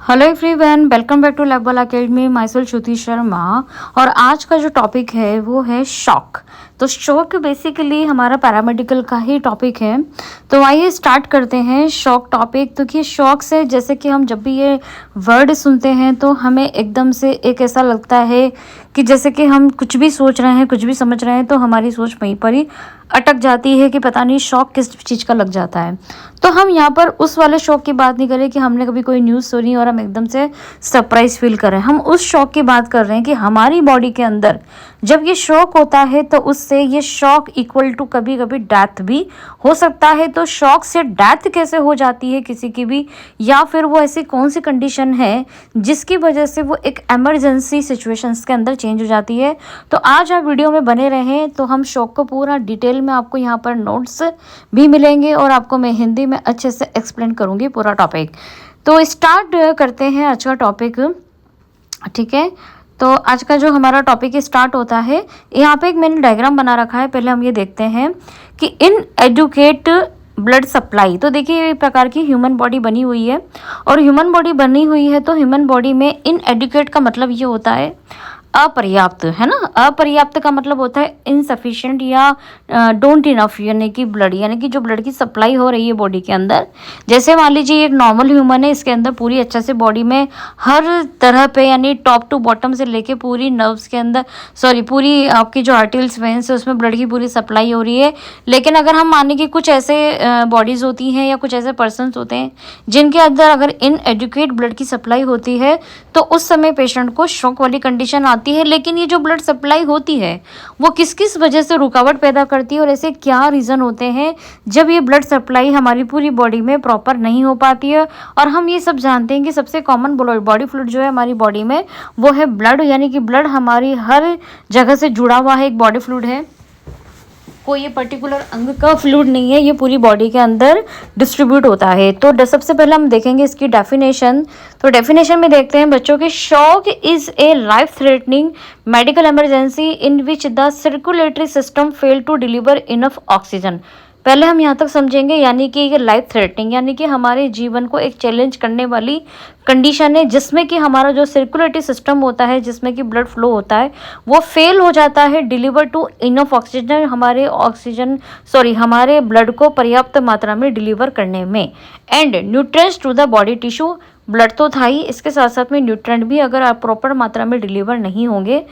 Hello everyone, welcome back to Label Academy. Myself Shruti Sharma. और आज का जो टॉपिक है वो है शॉक। तो शॉक बेसिकली हमारा पैरामेडिकल का ही टॉपिक है। तो आइए स्टार्ट करते हैं शॉक टॉपिक। तो कि शॉक से जैसे कि हम जब भी ये वर्ड सुनते हैं तो हमें एकदम से एक ऐसा लगता है कि जैसे कि हम कुछ भी सोच रहे हैं, कुछ भी समझ रहे हैं तो हमारी सोच वहीं पर ही अटक जाती है कि पता नहीं शॉक किस चीज़ का लग जाता है। तो हम यहाँ पर उस वाले शॉक की बात नहीं कर रहे कि हमने कभी कोई न्यूज़ सुनी और हम एकदम से सरप्राइज फील कर रहे हैं। हम उस शॉक की बात कर रहे हैं कि हमारी बॉडी के अंदर जब ये शॉक होता है तो उससे ये शॉक इक्वल टू कभी कभी डेथ भी हो सकता है। तो शॉक से डेथ कैसे हो जाती है किसी की भी, या फिर वो ऐसी कौन सी कंडीशन है जिसकी वजह से वो एक इमरजेंसी सिचुएशंस के अंदर चेंज हो जाती है। तो आज आप वीडियो में बने रहें तो हम शॉक को पूरा डिटेल में आपको यहाँ पर नोट्स भी मिलेंगे और आपको मैं हिंदी में अच्छे से एक्सप्लेन करूँगी पूरा टॉपिक। तो स्टार्ट करते हैं आज का टॉपिक, ठीक है। तो आज का जो हमारा टॉपिक स्टार्ट होता है, यहाँ पे एक मैंने डायग्राम बना रखा है। पहले हम ये देखते हैं कि इन एडुकेट ब्लड सप्लाई। तो देखिए ये प्रकार की ह्यूमन बॉडी बनी हुई है, और ह्यूमन बॉडी बनी हुई है तो ह्यूमन बॉडी में इन एडुकेट का मतलब ये होता है अपर्याप्त, है ना। अपर्याप्त का मतलब होता है इनसफिशिएंट या डोंट इनफ, यानी कि ब्लड, यानी कि जो ब्लड की सप्लाई हो रही है बॉडी के अंदर। जैसे मान लीजिए एक नॉर्मल ह्यूमन है, इसके अंदर पूरी अच्छे से बॉडी में हर तरह पे, यानी टॉप टू बॉटम से लेके पूरी नर्व्स के अंदर, पूरी आपकी जो आर्टरीज वेन्स है उसमें ब्लड की पूरी सप्लाई हो रही है। लेकिन अगर हम माने कि कुछ ऐसे बॉडीज होती हैं या कुछ ऐसे पर्सनस होते हैं जिनके अंदर अगर इनएडुकेट ब्लड की सप्लाई होती है तो उस समय पेशेंट को शॉक वाली कंडीशन आती है। लेकिन ये जो ब्लड सप्लाई होती है वो किस किस वजह से रुकावट पैदा करती है और ऐसे क्या रीज़न होते हैं जब ये ब्लड सप्लाई हमारी पूरी बॉडी में प्रॉपर नहीं हो पाती है। और हम ये सब जानते हैं कि सबसे कॉमन बॉडी फ्लूइड जो है हमारी बॉडी में वो है ब्लड, यानी कि ब्लड हमारी हर जगह से जुड़ा हुआ है, एक बॉडी फ्लूइड है, कोई ये पर्टिकुलर अंग का फ्लूइड नहीं है, ये पूरी बॉडी के अंदर डिस्ट्रीब्यूट होता है। तो सबसे पहले हम देखेंगे इसकी डेफिनेशन। तो डेफिनेशन में देखते हैं बच्चों के, shock is a life threatening medical emergency in which the circulatory system fail to deliver enough oxygen. पहले हम यहाँ तक समझेंगे, यानी कि ये लाइफ थ्रेटनिंग यानी कि हमारे जीवन को एक चैलेंज करने वाली कंडीशन है जिसमें कि हमारा जो सर्कुलेटरी सिस्टम होता है, जिसमें कि ब्लड फ्लो होता है, वो फेल हो जाता है डिलीवर टू इनफ ऑक्सीजन, हमारे ब्लड को पर्याप्त मात्रा में डिलीवर करने में। And nutrients to the body tissue, blood तो था ही, इसके साथ साथ में न्यूट्रिएंट भी अगर आप प्रॉपर मात्रा में डिलीवर नहीं होंगे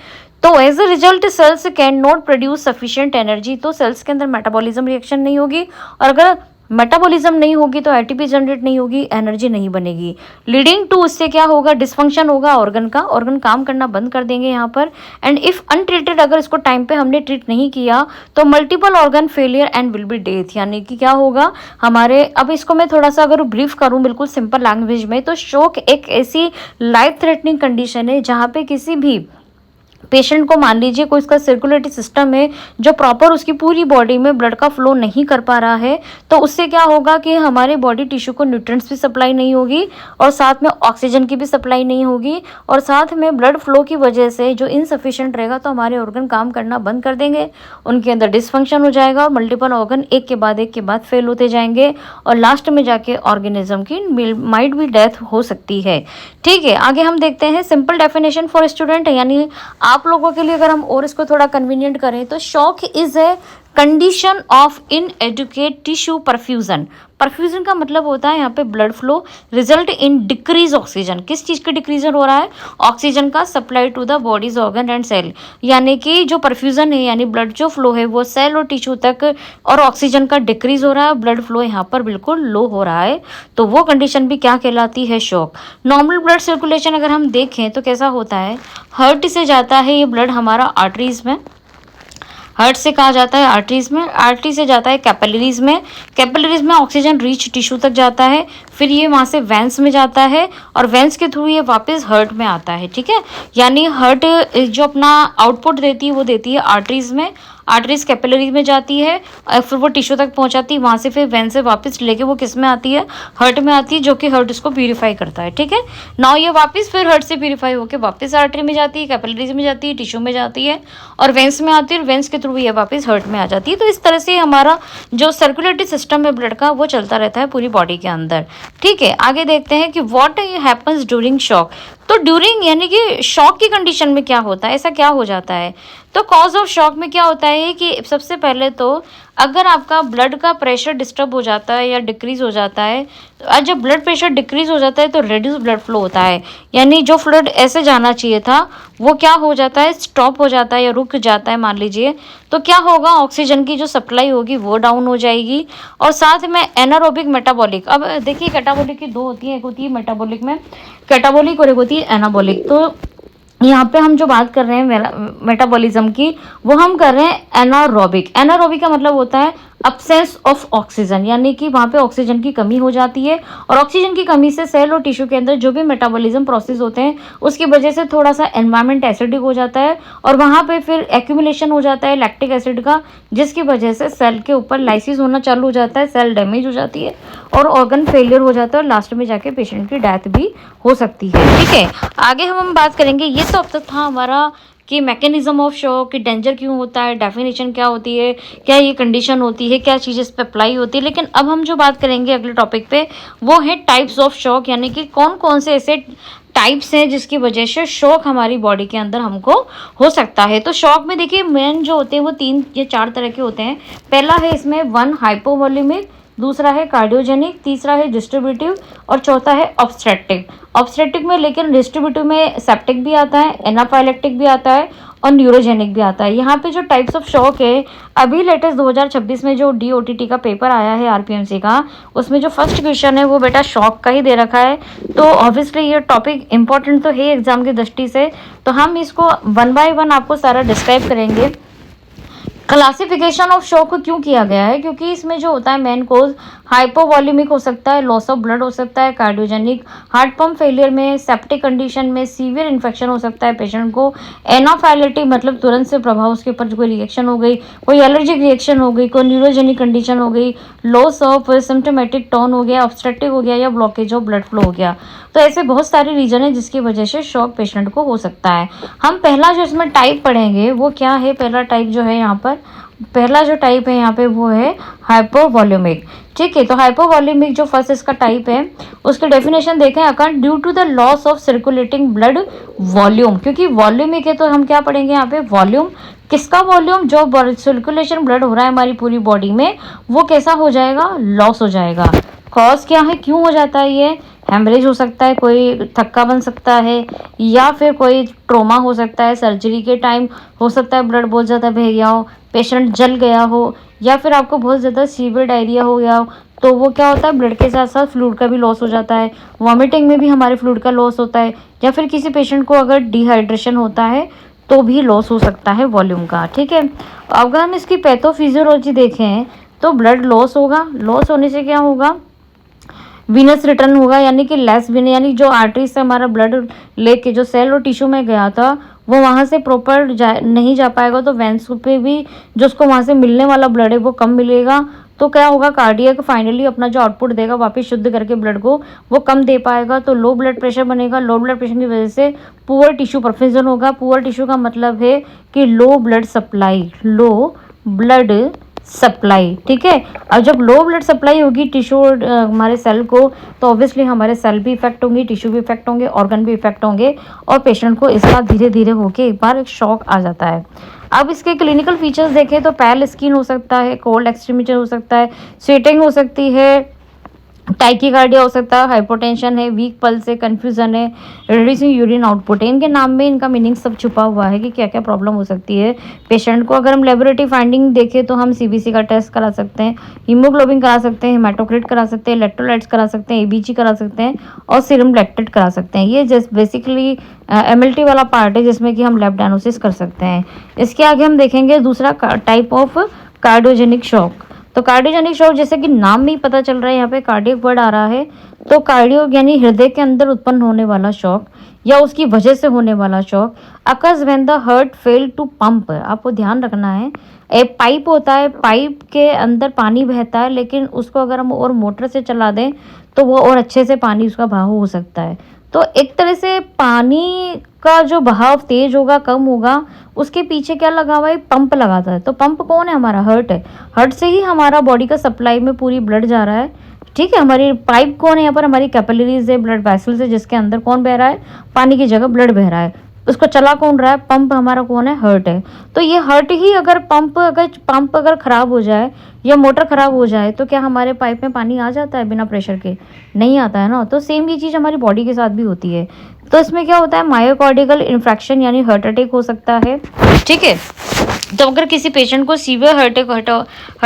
तो as a result cells can not produce sufficient energy. तो सेल्स के अंदर मेटाबॉलिज्म रिएक्शन नहीं होगी, और अगर मेटाबॉलिज्म नहीं होगी तो एटीपी जनरेट नहीं होगी, एनर्जी नहीं बनेगी, लीडिंग टू उससे क्या होगा, डिसफंक्शन होगा ऑर्गन का, ऑर्गन काम करना बंद कर देंगे यहाँ पर। एंड इफ अनट्रीटेड, अगर इसको टाइम पे हमने ट्रीट नहीं किया तो multiple organ failure and will be death, यानी कि क्या होगा हमारे। अब इसको मैं थोड़ा सा अगर ब्रीफ करूँ बिल्कुल सिंपल लैंग्वेज में, तो शॉक एक ऐसी लाइफ थ्रेटनिंग कंडीशन है जहाँ पे किसी भी पेशेंट को, मान लीजिए कोई इसका सर्कुलेटरी सिस्टम है जो प्रॉपर उसकी पूरी बॉडी में ब्लड का फ्लो नहीं कर पा रहा है, तो उससे क्या होगा कि हमारे बॉडी टिश्यू को न्यूट्रिएंट्स भी सप्लाई नहीं होगी और साथ में ऑक्सीजन की भी सप्लाई नहीं होगी, और साथ में ब्लड फ्लो की वजह से जो इनसफिशिएंट रहेगा तो हमारे ऑर्गन काम करना बंद कर देंगे, उनके अंदर डिसफंक्शन हो जाएगा, मल्टीपल ऑर्गन एक के बाद फेल होते जाएंगे और लास्ट में जाके ऑर्गेनिज्म की माइट भी डेथ हो सकती है। ठीक है, आगे हम देखते हैं सिंपल डेफिनेशन फॉर स्टूडेंट, यानी आप लोगों के लिए अगर हम और इसको थोड़ा कन्वीनियंट करें तो shock is a condition of inadequate tissue perfusion. Perfusion का मतलब होता है यहाँ पे blood flow result in decrease oxygen. किस चीज़ का डिक्रीजन हो रहा है, ऑक्सीजन का supply to the body's organ and cell, यानी कि जो परफ्यूजन है यानी ब्लड जो फ्लो है वो सेल और टिश्यू तक, और ऑक्सीजन का डिक्रीज हो रहा है, ब्लड फ्लो यहाँ पर बिल्कुल लो हो रहा है, तो वो कंडीशन भी क्या कहलाती है, शॉक। नॉर्मल ब्लड सर्कुलेशन अगर हम देखें तो कैसा होता है, हार्ट से जाता है ये ब्लड हमारा आर्टरीज में, हार्ट से कहा जाता है आर्टरीज में, आर्टरी से जाता है कैपिलरीज में, कैपिलरीज में ऑक्सीजन रिच टिश्यू तक जाता है, फिर ये वहाँ से वेंस में जाता है और वेंस के थ्रू ये वापस हार्ट में आता है। ठीक है, यानी हार्ट जो अपना आउटपुट देती है वो देती है आर्टरीज में, आर्टरीज कैपिलरी में जाती है और फिर वो टिश्यू तक पहुंचाती है, वहाँ से फिर वेन से वापस लेके वो किस में आती है, हार्ट में आती है, जो कि हार्ट इसको प्यूरिफाई करता है। ठीक है, नाउ ये वापस फिर हार्ट से प्यूरिफाई होकर वापस आर्टरी में जाती है, कैपिलरीज में जाती है, टिश्यू में जाती है और वेंस में आती है, और वेंस के थ्रू ये वापस हार्ट में आ जाती है। तो इस तरह से हमारा जो सर्कुलेटरी सिस्टम है ब्लड का वो चलता रहता है पूरी बॉडी के अंदर। ठीक है, आगे देखते हैं कि व्हाट हैपन्स ड्यूरिंग शॉक। तो ड्यूरिंग यानी कि शॉक की कंडीशन में क्या होता है, ऐसा क्या हो जाता है। तो कॉज ऑफ शॉक में क्या होता है कि सबसे पहले तो अगर आपका ब्लड का प्रेशर डिस्टर्ब हो जाता है या डिक्रीज हो जाता है, तो जब ब्लड प्रेशर डिक्रीज हो जाता है तो रेड्यूस ब्लड फ्लो होता है, यानी जो फ्लूइड ऐसे जाना चाहिए था वो क्या हो जाता है, स्टॉप हो जाता है या रुक जाता है मान लीजिए। तो क्या होगा, ऑक्सीजन की जो सप्लाई होगी वो डाउन हो जाएगी। और साथ में एनारोबिक मेटाबॉलिक, अब देखिए कैटाबॉलिक की दो होती है, एक होती है मेटाबॉलिक में कैटाबॉलिक और एक होती है एनाबॉलिक। तो यहाँ पे हम जो बात कर रहे हैं मेटाबॉलिज्म की, वो हम कर रहे हैं एनारोबिक। एनारोबिक का मतलब होता है अब्सेंस ऑफ ऑक्सीजन, यानी कि वहाँ पे ऑक्सीजन की कमी हो जाती है और ऑक्सीजन की कमी से सेल और टिश्यू के अंदर जो भी मेटाबॉलिज्म प्रोसेस होते हैं उसकी वजह से थोड़ा सा एनवायरनमेंट एसिडिक हो जाता है और वहाँ पे फिर एक्यूमुलेशन हो जाता है लैक्टिक एसिड का, जिसकी वजह से सेल के ऊपर लाइसिस होना चालू हो जाता है, सेल डैमेज हो जाती है और ऑर्गन फेलियर हो जाता है और लास्ट में जाके पेशेंट की डेथ भी हो सकती है। ठीक है, आगे हम बात करेंगे। ये तो अब तक था हमारा कि मैकेनिज्म ऑफ शॉक, कि डेंजर क्यों होता है, डेफिनेशन क्या होती है, क्या ये कंडीशन होती है, क्या चीज़ इस पर अप्लाई होती है। लेकिन अब हम जो बात करेंगे अगले टॉपिक पे वो है टाइप्स ऑफ शॉक, यानी कि कौन कौन से ऐसे टाइप्स हैं जिसकी वजह से शॉक हमारी बॉडी के अंदर हमको हो सकता है। तो शॉक में देखिए मेन जो होते हैं वो 3 या 4 तरह के होते हैं। पहला है इसमें 1 हाइपोवॉल्यूमिक, दूसरा है कार्डियोजेनिक, तीसरा है डिस्ट्रीब्यूटिव और चौथा है ऑब्स्ट्रक्टिव। ऑब्स्ट्रक्टिव में लेकिन डिस्ट्रीब्यूटिव में सेप्टिक भी आता है, एनाफाइलेक्टिक भी आता है और न्यूरोजेनिक भी आता है। यहाँ पे जो टाइप्स ऑफ शॉक है, अभी लेटेस्ट 2026 में जो DOTT का पेपर आया है RPMC का, उसमें जो फर्स्ट क्वेश्चन है वो बेटा शॉक का ही दे रखा है। तो ऑब्वियसली ये टॉपिक इंपॉर्टेंट तो है एग्जाम की दृष्टि से, तो हम इसको 1 बाय 1 आपको सारा डिस्क्राइब करेंगे। क्लासिफिकेशन ऑफ शॉक को क्यों किया गया है, क्योंकि इसमें जो होता है मेन कोज हाइपोवॉल्यूमिक हो सकता है, लॉस ऑफ ब्लड हो सकता है, कार्डियोजेनिक, हार्ट पंप फेलियर में, सेप्टिक कंडीशन में, सीवियर इन्फेक्शन हो सकता है पेशेंट को, एनाफाइलेटिक मतलब तुरंत से प्रभाव उसके ऊपर कोई रिएक्शन हो गई, कोई एलर्जिक रिएक्शन हो गई, कोई न्यूरोजेनिक कंडीशन हो गई, लॉस ऑफ सिम्टोमेटिक टोन हो गया, ऑब्स्ट्रक्टिव हो गया या ब्लॉकेज ऑफ ब्लड फ्लो हो गया। तो ऐसे बहुत सारे रीजन है जिसकी वजह से शॉक पेशेंट को हो सकता है। हम पहला जो इसमें टाइप पढ़ेंगे वो क्या है, पहला टाइप जो है यहाँ पर, पहला जो टाइप है यहाँ पे वो है हाइपोवॉल्यूमिक। ठीक है, तो हाइपोवॉल्यूमिक जो फर्स्ट इसका टाइप है उसकी डेफिनेशन देखें, accord due to the loss of circulating blood volume. क्योंकि वॉल्यूमिक है तो हम क्या पढ़ेंगे यहाँ पे, वॉल्यूम। किसका वॉल्यूम, जो सर्कुलेशन ब्लड हो रहा है हमारी पूरी बॉडी में वो कैसा हो जाएगा, लॉस हो जाएगा। कॉज क्या है, क्यों हो जाता है ये, हेमरेज हो सकता है, कोई थक्का बन सकता है या फिर कोई ट्रोमा हो सकता है, सर्जरी के टाइम हो सकता है ब्लड बहुत ज़्यादा बह गया हो, पेशेंट जल गया हो या फिर आपको बहुत ज़्यादा सीवियर डायरिया हो गया हो, तो वो क्या होता है ब्लड के साथ साथ फ्लूइड का भी लॉस हो जाता है। वॉमिटिंग में भी हमारे फ्लूइड का लॉस होता है, या फिर किसी पेशेंट को अगर डिहाइड्रेशन होता है तो भी लॉस हो सकता है वॉल्यूम का। ठीक है, अगर हम इसकी पैथोफिजियोलॉजी देखें तो ब्लड लॉस होगा, लॉस होने से क्या होगा, वीनस रिटर्न होगा, यानी कि लेस वीन, यानी जो आर्टरी से हमारा ब्लड लेके जो सेल और टिश्यू में गया था वो वहाँ से प्रॉपर नहीं जा पाएगा, तो वेंस पे भी जो उसको वहाँ से मिलने वाला ब्लड है वो कम मिलेगा। तो क्या होगा, कार्डियक फाइनली अपना जो आउटपुट देगा वापस शुद्ध करके ब्लड को वो कम दे पाएगा, तो लो ब्लड प्रेशर बनेगा। लो ब्लड प्रेशर की वजह से पुअर टिश्यू परफ्यूजन होगा। पुअर टिश्यू का मतलब है कि low blood supply, low blood supply. ठीक है, और जब लो ब्लड सप्लाई होगी टिश्यू हमारे सेल को, तो ऑब्वियसली हमारे सेल भी इफेक्ट होंगे, टिश्यू भी इफेक्ट होंगे, ऑर्गन भी इफेक्ट होंगे और पेशेंट को इसका धीरे धीरे होके एक बार एक शॉक आ जाता है। अब इसके क्लिनिकल फीचर्स देखें तो पैल स्किन हो सकता है, कोल्ड एक्सट्रीमिटी हो सकता है, स्वेटिंग हो सकती है, टाइकीकार्डिया हो सकता है, हाइपोटेंशन है, वीक पल्स है, कन्फ्यूजन है, रिड्यूसिंग यूरिन आउटपुट है। इनके नाम में इनका मीनिंग सब छुपा हुआ है कि क्या क्या प्रॉब्लम हो सकती है पेशेंट को। अगर हम लेबोरेटरी फाइंडिंग देखें तो हम CBC का टेस्ट करा सकते हैं, हीमोग्लोबिन करा सकते हैं, हेमाटोक्रिट करा सकते हैं, इलेक्ट्रोलाइट्स करा सकते हैं, ABG करा सकते हैं और सीरम लैक्टेट करा सकते हैं। ये जस्ट बेसिकली MLT वाला पार्ट है जिसमें कि हम लैब डायग्नोसिस कर सकते हैं। इसके आगे हम देखेंगे दूसरा टाइप ऑफ कार्डियोजेनिक शॉक। तो कार्डियोजेनिक शॉक जैसे कि नाम में ही पता चल रहा है, यहाँ पे कार्डियक वर्ड आ रहा है, तो कार्डियो यानी हृदय के अंदर उत्पन्न होने वाला शॉक या उसकी वजह से होने वाला shock. Occurs when the heart fail to pump, आपको ध्यान रखना है, एक पाइप होता है, पाइप के अंदर पानी बहता है, लेकिन उसको अगर हम और मोटर से चला दें तो वो और अच्छे से पानी उसका बहाव हो सकता है। तो एक तरह से पानी का जो बहाव तेज होगा, कम होगा, उसके पीछे क्या लगा हुआ है, पंप लगाता है। तो पंप कौन है, हमारा हार्ट है। हार्ट से ही हमारा बॉडी का सप्लाई में पूरी ब्लड जा रहा है, ठीक है। हमारी पाइप कौन है यहाँ पर, हमारी कैपिलरीज है, ब्लड वेसल्स है, जिसके अंदर कौन बह रहा है, पानी की जगह ब्लड बह रहा है। उसको चला कौन रहा है, पंप हमारा कौन है, हर्ट है। तो ये हर्ट ही अगर पंप अगर खराब हो जाए या मोटर खराब हो जाए तो क्या हमारे पाइप में पानी आ जाता है बिना प्रेशर के, नहीं आता है ना। तो सेम ये चीज़ हमारी बॉडी के साथ भी होती है। तो इसमें क्या होता है, मायोकार्डियल इन्फेक्शन यानी हार्ट अटैक हो सकता है। ठीक है। तो अगर किसी पेशेंट को सीवियर हार्ट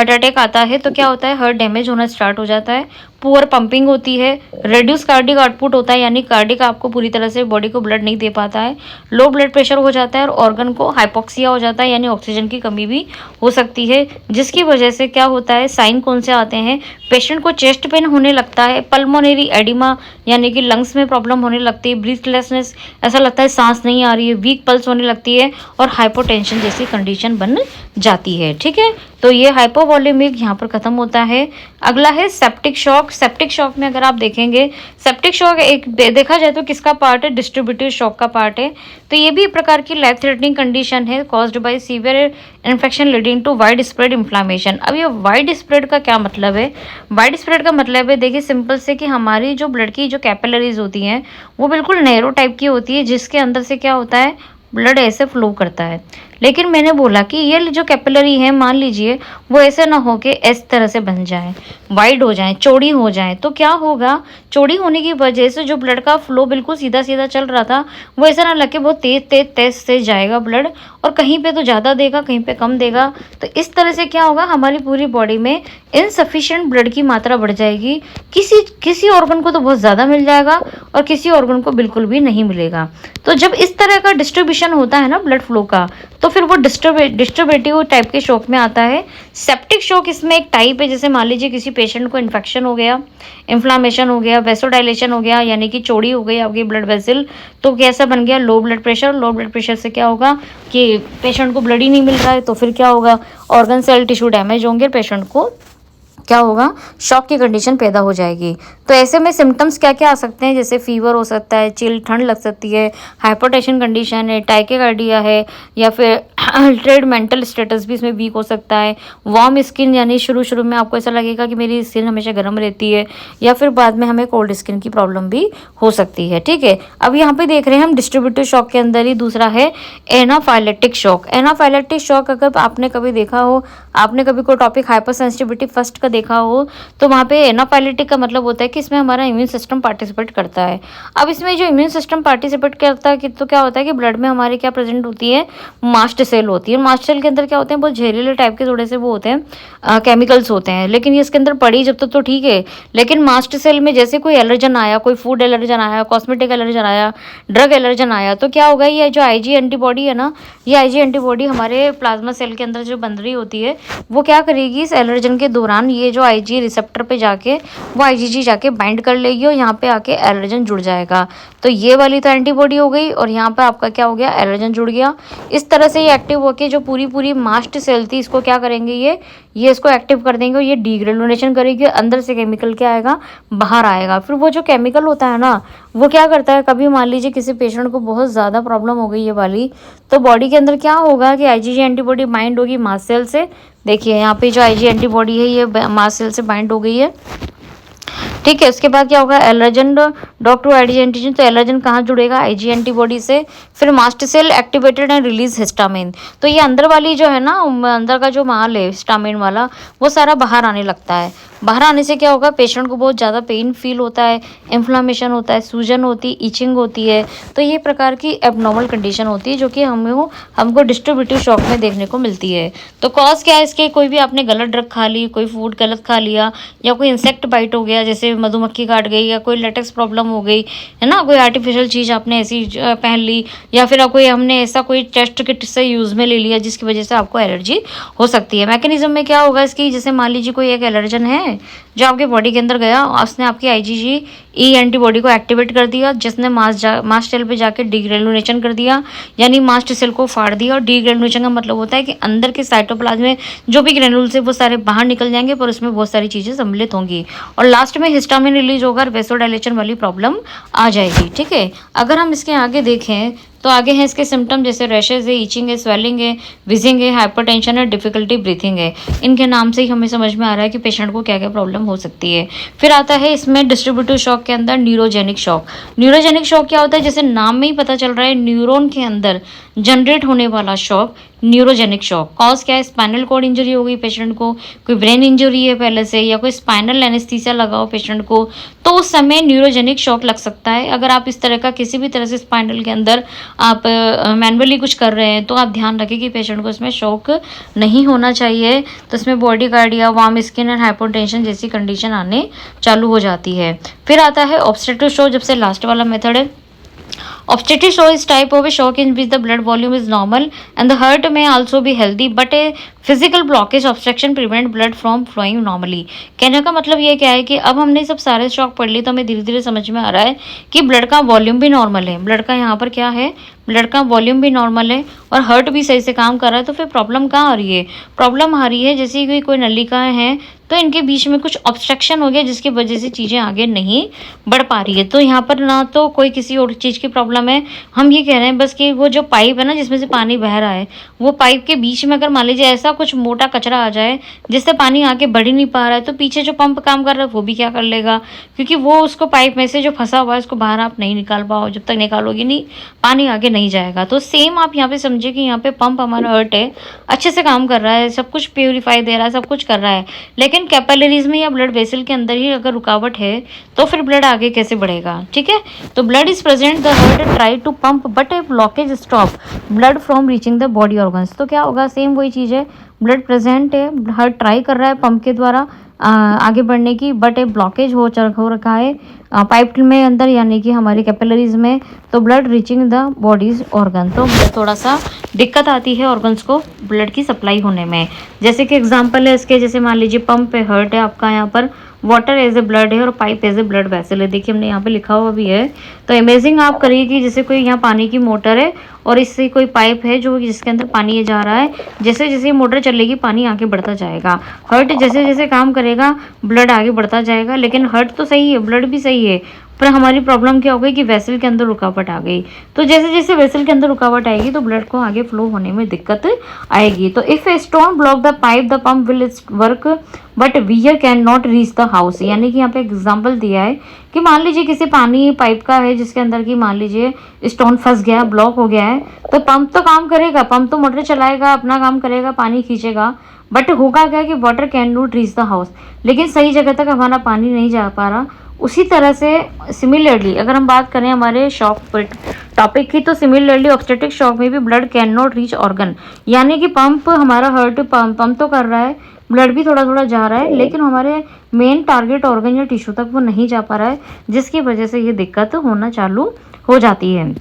अटैक आता है तो क्या होता है, हार्ट डैमेज होना स्टार्ट हो जाता है, पुअर पंपिंग होती है, रेड्यूस कार्डिक आउटपुट होता है यानी कार्डिक आपको पूरी तरह से बॉडी को ब्लड नहीं दे पाता है, लो ब्लड प्रेशर हो जाता है और ऑर्गन को हाइपोक्सिया हो जाता है यानी ऑक्सीजन की कमी भी हो सकती है। जिसकी वजह से क्या होता है, साइन कौन से आते हैं, पेशेंट को चेस्ट पेन होने लगता है, पल्मोनरी एडिमा यानी कि लंग्स में प्रॉब्लम होने लगती है, ब्रीथलेसनेस, ऐसा लगता है सांस नहीं आ रही है, वीक पल्स होने लगती है और हाइपोटेंशन जैसी कंडीशन बन जाती है। ठीक है। तो ये हाइपोवॉल्यूमिक यहाँ पर खत्म होता है। अगला है सेप्टिक शॉक। सेप्टिक शॉक में अगर आप देखेंगे, सेप्टिक शॉक एक देखा जाए तो किसका पार्ट है, डिस्ट्रीब्यूटिव शॉक का पार्ट है। तो ये भी एक प्रकार की लाइफ थ्रेटनिंग कंडीशन है caused by severe infection leading to wide spread inflammation. अब ये वाइड स्प्रेड का क्या मतलब है, वाइड स्प्रेड का मतलब है, देखिए सिंपल से कि हमारी जो ब्लड की जो कैपिलरीज होती हैं वो बिल्कुल नैरो टाइप की होती है, जिसके अंदर से क्या होता है, ब्लड ऐसे फ्लो करता है। लेकिन मैंने बोला कि ये जो कैपिलरी है, मान लीजिए वो ऐसे ना हो के इस तरह से बन जाए, वाइड हो जाए, चौड़ी हो जाए, तो क्या होगा, चौड़ी होने की वजह से जो ब्लड का फ्लो बिल्कुल सीधा सीधा चल रहा था वो ऐसा ना लगे बहुत तेज से जाएगा ब्लड, और कहीं पे तो ज़्यादा देगा, कहीं पे कम देगा। तो इस तरह से क्या होगा, हमारी पूरी बॉडी में इनसफिशिएंट ब्लड की मात्रा बढ़ जाएगी। किसी ऑर्गन को तो बहुत ज़्यादा मिल जाएगा और किसी ऑर्गन को बिल्कुल भी नहीं मिलेगा। तो जब इस तरह का डिस्ट्रीब्यूशन होता है ना ब्लड फ्लो का, तो फिर वो डिस्टर्बेटिव टाइप के शॉक में आता है। सेप्टिक शॉक इसमें एक टाइप है, जैसे मान लीजिए किसी पेशेंट को इन्फेक्शन हो गया, इन्फ्लामेशन हो गया, वेसोडाइलेशन हो गया यानी कि चौड़ी हो गई आपकी ब्लड वेसल, तो कैसा बन गया, low blood pressure. Low blood pressure से क्या होगा कि पेशेंट को ब्लड ही नहीं मिल रहा है, तो फिर क्या होगा, ऑर्गन सेल टिश्यू डैमेज होंगे, पेशेंट को क्या होगा, शॉक की कंडीशन पैदा हो जाएगी। तो ऐसे में सिम्टम्स क्या क्या आ सकते हैं, जैसे फीवर हो सकता है, चिल ठंड लग सकती है, हाइपरटेंशन कंडीशन है, टाइकेकार्डिया है, या फिर अल्टरेड मेंटल स्टेटस भी इसमें वीक हो सकता है, वार्म स्किन यानी शुरू में आपको ऐसा लगेगा कि मेरी स्किन हमेशा गर्म रहती है, या फिर बाद में हमें कोल्ड स्किन की प्रॉब्लम भी हो सकती है। ठीक है। अब यहाँ पे देख रहे हैं हम डिस्ट्रीब्यूटिव शॉक के अंदर ही दूसरा है एनाफाइलेटिक शॉक। एनाफाइलेटिक शॉक अगर आपने कभी देखा हो, आपने कभी कोई टॉपिक हाइपर सेंसिटिविटी फर्स्ट का देखा हो, तो वहाँ पे एनाफाइलेटिक का मतलब होता है कि इसमें हमारा इम्यून सिस्टम पार्टिसिपेट करता है। अब इसमें जो इम्यून सिस्टम पार्टिसिपेट करता है तो क्या होता है कि ब्लड में हमारे क्या प्रेजेंट होती है, मास्ट सेल होती है। मास्ट सेल के अंदर क्या होते हैं, बहुत जहरीले टाइप के थोड़े से वो होते हैं, केमिकल्स होते हैं, लेकिन ये इसके अंदर पड़ी जब तक तो ठीक है। लेकिन मास्ट सेल में जैसे कोई एलर्जन आया, कोई फूड एलर्जन आया, कॉस्मेटिक एलर्जन आया, ड्रग एलर्जन आया, तो क्या होगा, ये जो आईजी एंटीबॉडी है ना, ये आईजी एंटीबॉडी हमारे प्लाज्मा सेल के अंदर जो बन रही होती है, वो क्या करेगी, इस एलर्जन के दौरान ये जो आईजी रिसेप्टर पे जाके वो आईजीजी जाके बाइंड कर लेगी और यहाँ पे आके एलर्जन जुड़ जाएगा। तो ये वाली तो एंटीबॉडी हो गई और यहाँ पर आपका क्या हो गया, एलर्जन जुड़ गया। इस तरह से ये एक्टिव होके जो पूरी मास्ट सेल थी इसको क्या करेंगे, ये इसको एक्टिव कर देंगे और ये डीग्रेनुलेशन करेगी, अंदर से केमिकल क्या आएगा, बाहर आएगा। फिर वो जो केमिकल होता है ना, वो क्या करता है, कभी मान लीजिए किसी पेशेंट को बहुत ज़्यादा प्रॉब्लम हो गई ये वाली, तो बॉडी के अंदर क्या होगा कि आईजीजी एंटीबॉडी बाइंड होगी मास्ट सेल से। देखिए यहाँ पे जो आईजी एंटीबॉडी है ये मास्ट सेल से बाइंड हो गई है। ठीक है। उसके बाद क्या होगा, allergen dock to IG antigen, तो एलर्जन कहाँ जुड़ेगा, आईजी एंटीबॉडी से। फिर mast cell activated and release histamine, तो ये अंदर वाली जो है ना, अंदर का जो माल है हिस्टामिन वाला, वो सारा बाहर आने लगता है। बाहर आने से क्या होगा, पेशेंट को बहुत ज़्यादा पेन फील होता है, इन्फ्लामेशन होता है, सूजन होती है, इचिंग होती है। तो ये प्रकार की एबनॉर्मल कंडीशन होती है जो कि हमको डिस्ट्रीब्यूटिव शॉक में देखने को मिलती है। तो कॉज क्या है इसके, कोई भी आपने गलत ड्रग खा ली, कोई फूड गलत खा लिया, या कोई इंसेक्ट बाइट हो गया, जैसे मधुमक्खी काट गई, या कोई लेटेक्स प्रॉब्लम हो गई है ना, कोई आर्टिफिशियल चीज़ आपने ऐसी पहन ली, या फिर कोई हमने ऐसा कोई टेस्ट किट से यूज़ में ले लिया जिसकी वजह से आपको एलर्जी हो सकती है। मैकेनिज्म में क्या होगा इसकी, जैसे मान लीजिए कोई एक एलर्जन है जो आपके बॉडी के अंदर गया, उसने आपकी आईजीजी एंटीबॉडी को एक्टिवेट कर दिया, जिसने मास्ट सेल पे जाके डीग्रेनुलेशन कर दिया, यानी मास्ट सेल को फाड़ दिया। और डीग्रेनुलेशन का मतलब होता है कि अंदर के साइटोप्लाज्म में जो भी ग्रेनुल्स है वो सारे बाहर निकल जाएंगे, पर उसमें बहुत सारी चीज़ें सम्मिलित होंगी और लास्ट में हिस्टामिन रिलीज होगा और वेसोडाइलेशन वाली प्रॉब्लम आ जाएगी। ठीक है। अगर हम इसके आगे देखें तो आगे हैं इसके सिम्टम, जैसे रैशेज है, ईचिंग है, स्वेलिंग है, विजिंग है, हाइपरटेंशन है, डिफिकल्टी ब्रीथिंग है। इनके नाम से ही हमें समझ में आ रहा है कि पेशेंट को क्या क्या प्रॉब्लम हो सकती है। फिर आता है इसमें डिस्ट्रीब्यूटिव शॉक के अंदर न्यूरोजेनिक शॉक। न्यूरोजेनिक शॉक क्या होता है, जैसे नाम में ही पता चल रहा है, न्यूरॉन के अंदर जनरेट होने वाला शॉक न्यूरोजेनिक शॉक। कॉज क्या है, स्पाइनल कॉर्ड इंजरी हो गई पेशेंट को, कोई ब्रेन इंजरी है पहले से, या कोई स्पाइनल एनेस्थीसिया लगा हो पेशेंट को, तो उस समय न्यूरोजेनिक शॉक लग सकता है। अगर आप इस तरह का किसी भी तरह से स्पाइनल के अंदर आप मैनुअली कुछ कर रहे हैं तो आप ध्यान रखें कि पेशेंट को इसमें शॉक नहीं होना चाहिए। तो इसमें bradycardia, warm skin and hypotension जैसी कंडीशन आने चालू हो जाती है। फिर आता है ऑब्स्ट्रक्टिव शॉक, जब से लास्ट वाला मेथड है। Obstetric shock is type of a shock in which the blood volume is normal and the heart may also be healthy, but a physical blockage obstruction prevent blood from flowing normally। कहने का मतलब ये क्या है कि अब हमने सब सारे शॉक पढ़ लिए तो हमें धीरे धीरे समझ में आ रहा है कि ब्लड का वॉल्यूम भी नॉर्मल है। ब्लड का यहाँ पर क्या है, ब्लड का वॉल्यूम भी नॉर्मल है और हार्ट भी सही से काम कर रहा है। तो फिर प्रॉब्लम कहाँ आ रही है, प्रॉब्लम आ रही है जैसे कि कोई नलिकाएं हैं तो इनके बीच में कुछ ऑब्स्ट्रक्शन हो गया जिसकी वजह से चीज़ें आगे नहीं बढ़ पा रही है। तो यहाँ पर ना तो कोई किसी और चीज़ की प्रॉब्लम है, हम ये कह रहे हैं बस कि वो जो पाइप है ना जिसमें से पानी बह रहा है, वो पाइप के बीच में अगर मान लीजिए ऐसा कुछ मोटा कचरा आ जाए जिससे पानी आगे बढ़ ही नहीं पा रहा है, तो पीछे जो पंप काम कर रहा है वो भी क्या कर लेगा, क्योंकि वो उसको पाइप में से जो फंसा हुआ है उसको बाहर आप नहीं निकाल पाओ, जब तक निकालोगे नहीं पानी आगे नहीं जाएगा। तो सेम आप यहाँ पे समझिए कि यहाँ पे पंप हमारा हार्ट है, अच्छे से काम कर रहा है, सब कुछ प्योरीफाई दे रहा है, सब कुछ कर रहा है, लेकिन कैपिलरीज में या ब्लड वेसल के अंदर ही अगर रुकावट है तो फिर ब्लड आगे कैसे बढ़ेगा। ठीक है, तो blood is present, the heart try to pump but a blockage stop blood from reaching the body organs. तो क्या होगा, सेम वही चीज़ है, ब्लड प्रेजेंट है, हार्ट ट्राई कर रहा है पंप के द्वारा आगे बढ़ने की, बट एक ब्लॉकेज हो रखा है पाइप में अंदर, यानी कि हमारी कैपिलरीज में, तो blood reaching the body's organ, तो थोड़ा सा दिक्कत आती है ऑर्गन्स को ब्लड की सप्लाई होने में। जैसे कि एग्जांपल है इसके, जैसे मान लीजिए पंप पे हार्ट है आपका, यहाँ पर वाटर एज ए ब्लड है और pipe as a blood vessel है। देखिए हमने यहाँ पे लिखा हुआ भी है। तो इमेजिंग आप करिए कि जैसे कोई यहाँ पानी की मोटर है और इससे कोई पाइप है जो जिसके अंदर पानी जा रहा है, जैसे जैसे मोटर चलेगी पानी आगे बढ़ता जाएगा, हार्ट जैसे जैसे काम करेगा ब्लड आगे बढ़ता जाएगा। लेकिन हार्ट तो सही है, ब्लड भी सही है, पर हमारी प्रॉब्लम क्या हो गई कि वेसल के अंदर रुकावट आ गई। तो जैसे जैसे वेसल के अंदर रुकावट आएगी तो ब्लड को आगे फ्लो होने में दिक्कत आएगी। तो if a stone block the pipe the pump will work but where can not reach the house. यानी कि यहाँ पे एग्जाम्पल दिया है कि मान लीजिए किसी पानी पाइप का है जिसके अंदर की मान लीजिए स्टोन फंस गया, ब्लॉक हो गया है, तो पंप तो काम करेगा, पंप तो मोटर चलाएगा, अपना काम करेगा, पानी खींचेगा, बट होगा क्या कि water can not reach the house, लेकिन सही जगह तक हमारा पानी नहीं जा पा रहा। उसी तरह से सिमिलरली अगर हम बात करें हमारे शॉक टॉपिक की, तो सिमिलरली ऑब्स्टेट्रिक शॉक में भी blood can not reach organ, यानी कि पंप हमारा हार्ट पंप तो कर रहा है, ब्लड भी थोड़ा थोड़ा जा रहा है, लेकिन हमारे मेन टारगेट ऑर्गन या टिश्यू तक वो नहीं जा पा रहा है, जिसकी वजह से ये दिक्कत होना चालू हो जाती है।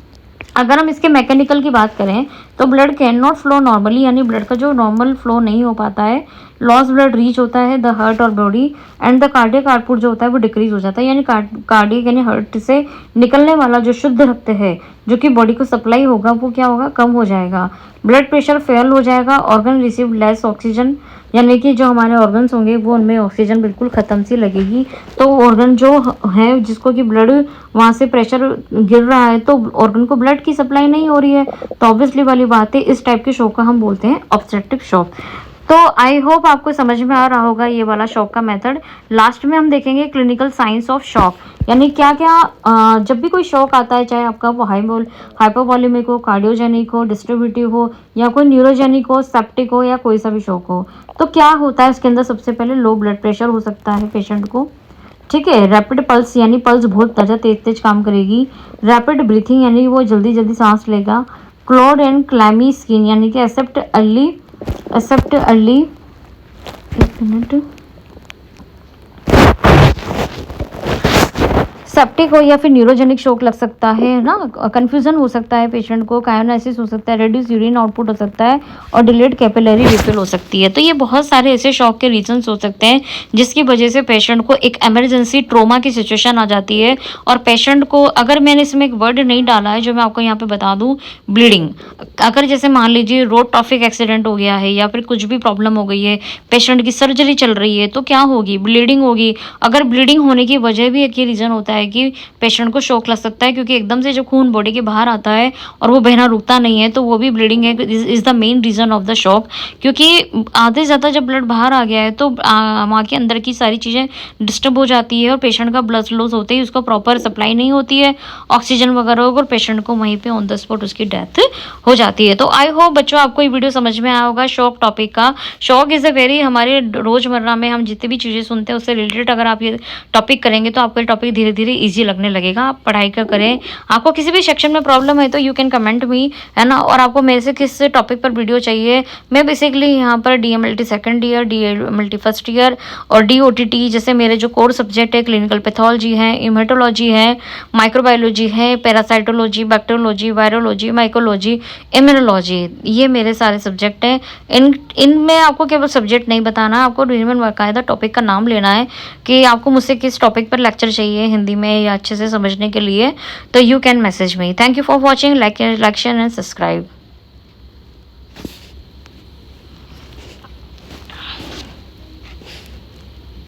अगर हम इसके मैकेनिकल की बात करें तो blood can not flow normally, यानी ब्लड का जो नॉर्मल फ्लो नहीं हो पाता है, लॉस ब्लड रीच होता है द हार्ट और body and the cardiac output जो होता है वो डिक्रीज हो जाता है, यानी कार्डियक यानी हार्ट से निकलने वाला जो शुद्ध रक्त है जो कि बॉडी को सप्लाई होगा वो क्या होगा, कम हो जाएगा, ब्लड प्रेशर फेल हो जाएगा, ऑर्गन रिसीव लेस ऑक्सीजन, यानी कि जो हमारे ऑर्गन्स होंगे वो उनमें ऑक्सीजन बिल्कुल ख़त्म सी लगेगी। तो ऑर्गन जो है जिसको कि ब्लड वहाँ से प्रेशर गिर रहा है तो ऑर्गन को ब्लड की सप्लाई नहीं हो रही है, तो ऑब्वियसली वाली बात है इस टाइप के शॉक का हम बोलते हैं ऑब्स्ट्रक्टिव शॉक। तो आई होप आपको समझ में आ रहा होगा ये वाला शॉक का मेथड। लास्ट में हम देखेंगे क्लिनिकल साइंस ऑफ शॉक, यानी क्या क्या जब भी कोई शॉक आता है, चाहे आपका वो हाइपोवॉल्यूमिक हो, कार्डियोजेनिक हो, डिस्ट्रीब्यूटिव हो, या कोई न्यूरोजेनिक हो, सेप्टिक हो, या कोई सा भी शॉक हो, तो क्या होता है इसके अंदर सबसे पहले लो ब्लड प्रेशर हो सकता है पेशेंट को। ठीक है, रैपिड पल्स यानी पल्स बहुत तेज तेज काम करेगी, रैपिड ब्रीथिंग यानी वो जल्दी जल्दी सांस लेगा, क्लॉड एंड क्लैमी स्किन यानी कि एक्सेप्ट अर्ली एक मिनट सेप्टिक हो या फिर न्यूरोजेनिक शॉक लग सकता है ना, कंफ्यूजन हो सकता है पेशेंट को, कायोनाइसिस हो सकता है, रेड्यूस यूरिन आउटपुट हो सकता है और डिलेड कैपिलरी रिफिल हो सकती है। तो ये बहुत सारे ऐसे शॉक के रीजंस हो सकते हैं जिसकी वजह से पेशेंट को एक इमरजेंसी ट्रोमा की सिचुएशन आ जाती है। और पेशेंट को अगर मैंने इसमें एक वर्ड नहीं डाला है जो मैं आपको यहाँ पे बता दूँ, ब्लीडिंग, अगर जैसे मान लीजिए रोड ट्रैफिक एक्सीडेंट हो गया है या फिर कुछ भी प्रॉब्लम हो गई है, पेशेंट की सर्जरी चल रही है, तो क्या होगी, ब्लीडिंग होगी। अगर ब्लीडिंग होने की वजह भी एक ही रीज़न होता है है कि पेशेंट को शॉक लग सकता है, क्योंकि एकदम से जब खून बॉडी के बाहर आता है और वो बहना रुकता नहीं है तो वो भी ब्लीडिंग है, is the main reason of the shock. क्योंकि आधे से ज़्यादा जब ब्लड बाहर आ गया है तो वहाँ के अंदर की सारी चीज़ें डिस्टर्ब हो जाती है और पेशेंट का ब्लड लॉस होते ही उसको प्रॉपर सप्लाई नहीं होती है ऑक्सीजन वगैरह, और पेशेंट को वहीं पे ऑन द स्पॉट उसकी डेथ हो जाती है। तो आई होप बच्चों आपको ये वीडियो समझ में आया होगा शॉक टॉपिक का। शॉक इज़ अ वेरी, हमारे रोज़मर्रा में हम जितनी भी चीज़ें सुनते हैं उससे रिलेटेड अगर आप ये टॉपिक करेंगे तो आपको ये टॉपिक धीरे धीरे ईजी लगने लगेगा। आप पढ़ाई का करें, आपको किसी भी सेक्शन में प्रॉब्लम है तो यू कैन कमेंट मी, है ना। और आपको मेरे से किस टॉपिक पर वीडियो चाहिए, मैं बेसिकली यहाँ पर DMLT second year, DMLT first year और DOTT जैसे मेरे जो कोर सब्जेक्ट है, क्लिनिकल पैथोलॉजी है, इमेटोलॉजी है, माइक्रोबायोलॉजी है, parasitology, bacteriology, virology, mycology, immunology, ये मेरे सारे सब्जेक्ट हैं। इनमें आपको केवल सब्जेक्ट नहीं बताना, आपको इनमें बाकायदा टॉपिक का नाम लेना है कि आपको मुझसे किस टॉपिक पर लेक्चर चाहिए हिंदी में या अच्छे से समझने के लिए। तो you can message me. Thank you for watching, like share and subscribe.